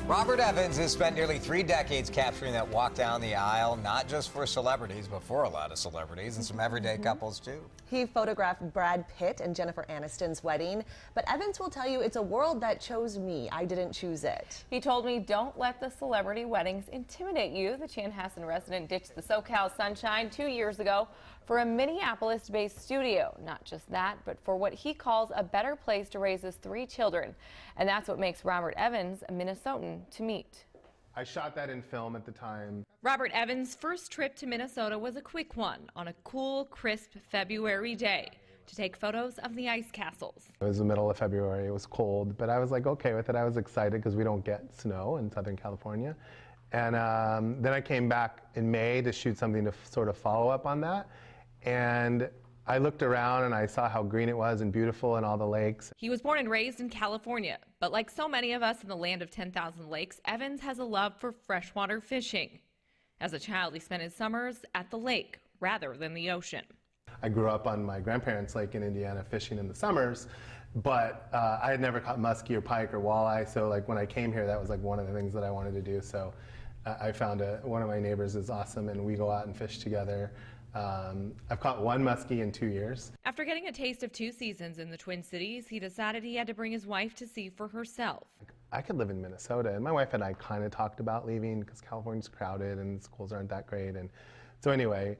Robert Evans has spent nearly 3 decades capturing that walk down the aisle, not just for celebrities, but for a lot of celebrities and some everyday couples, too. He photographed Brad Pitt and Jennifer Aniston's wedding, but Evans will tell you it's a world that chose me. I didn't choose it. He told me, don't let the celebrity weddings intimidate you. The Chanhassen resident ditched the SoCal sunshine 2 years ago for a Minneapolis-based studio. Not just that, but for what he calls a better place to raise his 3 children. And that's what makes Robert Evans a Minnesotan to meet. I shot that in film at the time. Robert Evans' first trip to Minnesota was a quick one on a cool, crisp February day to take photos of the ice castles. It was the middle of February, it was cold, but I was like okay with it. I was excited because we don't get snow in Southern California. And then I came back in May to shoot something to sort of follow up on that. And I looked around and I saw how green it was and beautiful and all the lakes. He was born and raised in California, but like so many of us in the land of 10,000 lakes, Evans has a love for freshwater fishing. As a child, he spent his summers at the lake rather than the ocean. I grew up on my grandparents' lake in Indiana fishing in the summers, but I had never caught muskie or pike or walleye, so like when I came here, that was like one of the things that I wanted to do. So I found one of my neighbors is awesome and we go out and fish together. I've caught 1 muskie in 2 years. After getting a taste of 2 seasons in the Twin Cities, he decided he had to bring his wife to see for herself. I could live in Minnesota, and my wife and I kind of talked about leaving because California's crowded and schools aren't that great. And so anyway,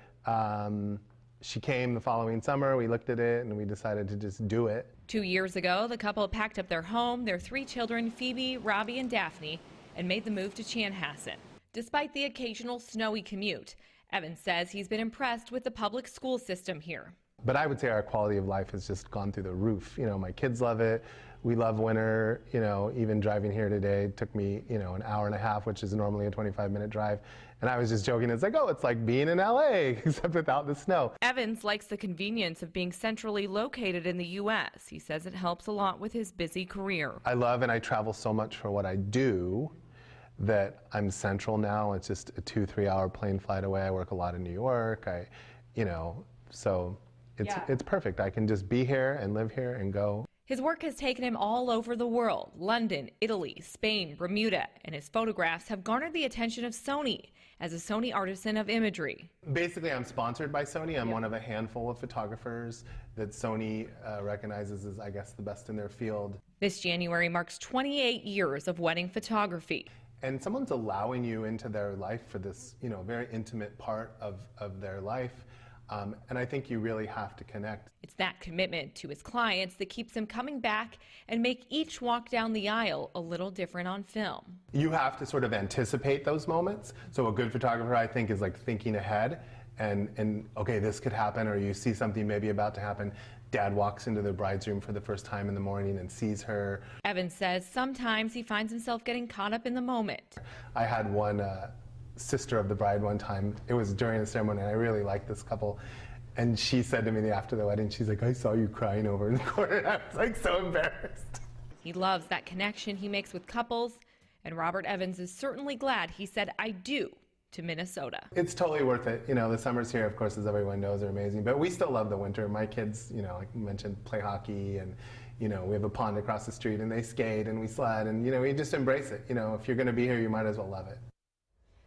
she came the following summer, we looked at it, and we decided to just do it. 2 years ago, the couple packed up their home, their 3 children, Phoebe, Robbie, and Daphne, and made the move to Chanhassen. Despite the occasional snowy commute, Evans says he's been impressed with the public school system here. But I would say our quality of life has just gone through the roof. You know, my kids love it. We love winter. You know, even driving here today took me, an hour and a half, which is normally a 25-minute drive. And I was just joking. It's like, oh, it's like being in LA, except without the snow. Evans likes the convenience of being centrally located in the U.S. He says it helps a lot with his busy career. I love and I travel so much for what I do that I'm central now. It's just a 2-3 hour plane flight away. I work a lot in New York. So it's perfect. I can just be here and live here and go. His work has taken him all over the world: London, Italy, Spain, Bermuda, and his photographs have garnered the attention of Sony as a Sony artisan of imagery. Basically, I'm sponsored by Sony. I'm one of a handful of photographers that Sony recognizes as, I guess, the best in their field. This January marks 28 years of wedding photography. And someone's allowing you into their life for this, very intimate part of their life. And I think you really have to connect. It's that commitment to his clients that keeps him coming back and make each walk down the aisle a little different on film. You have to sort of anticipate those moments. So a good photographer, I think, is like thinking ahead and okay, this could happen, or you see something maybe about to happen. Dad walks into the bride's room for the first time in the morning and sees her. Evans says sometimes he finds himself getting caught up in the moment. I had one sister of the bride one time. It was during the ceremony, and I really liked this couple. And she said to me after the wedding, she's like, I saw you crying over in the corner. And I was like so embarrassed. He loves that connection he makes with couples, and Robert Evans is certainly glad he said I do to Minnesota. It's totally worth it. The summers here, of course, as everyone knows, are amazing, but we still love the winter. My kids, like you mentioned, play hockey, and we have a pond across the street, and they skate and we sled, and we just embrace it. If you're going to be here, you might as well love it.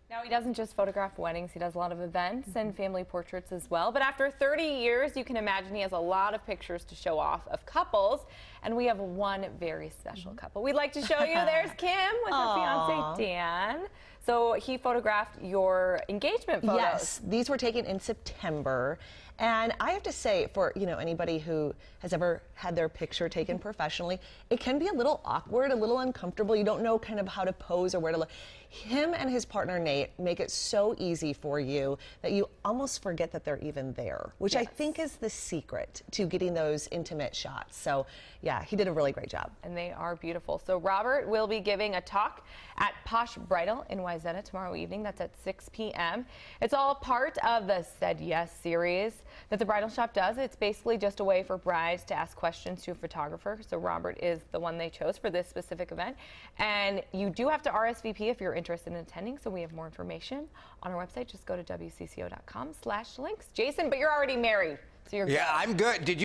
Now, he doesn't just photograph weddings, he does a lot of events and family portraits as well. But after 30 years, you can imagine he has a lot of pictures to show off of couples. And we have one very special couple we'd like to show you. There's Kim with her fiance, Dan. So he photographed your engagement photos. Yes, these were taken in September. And I have to say, for anybody who has ever had their picture taken professionally, it can be a little awkward, a little uncomfortable. You don't know kind of how to pose or where to look. Him and his partner Nate make it so easy for you that you almost forget that they're even there, which I think is the secret to getting those intimate shots. So yeah, he did a really great job. And they are beautiful. So Robert will be giving a talk at Posh Bridal in Wayzata tomorrow evening. That's at 6 p.m. It's all part of the Said Yes series that the bridal shop does. It's basically just a way for brides to ask questions to a photographer. So Robert is the one they chose for this specific event. And you do have to RSVP if you're interested in attending. So we have more information on our website. Just go to WCCO.com/links. Jason, but you're already married, so you're good. Yeah, I'm good. Did you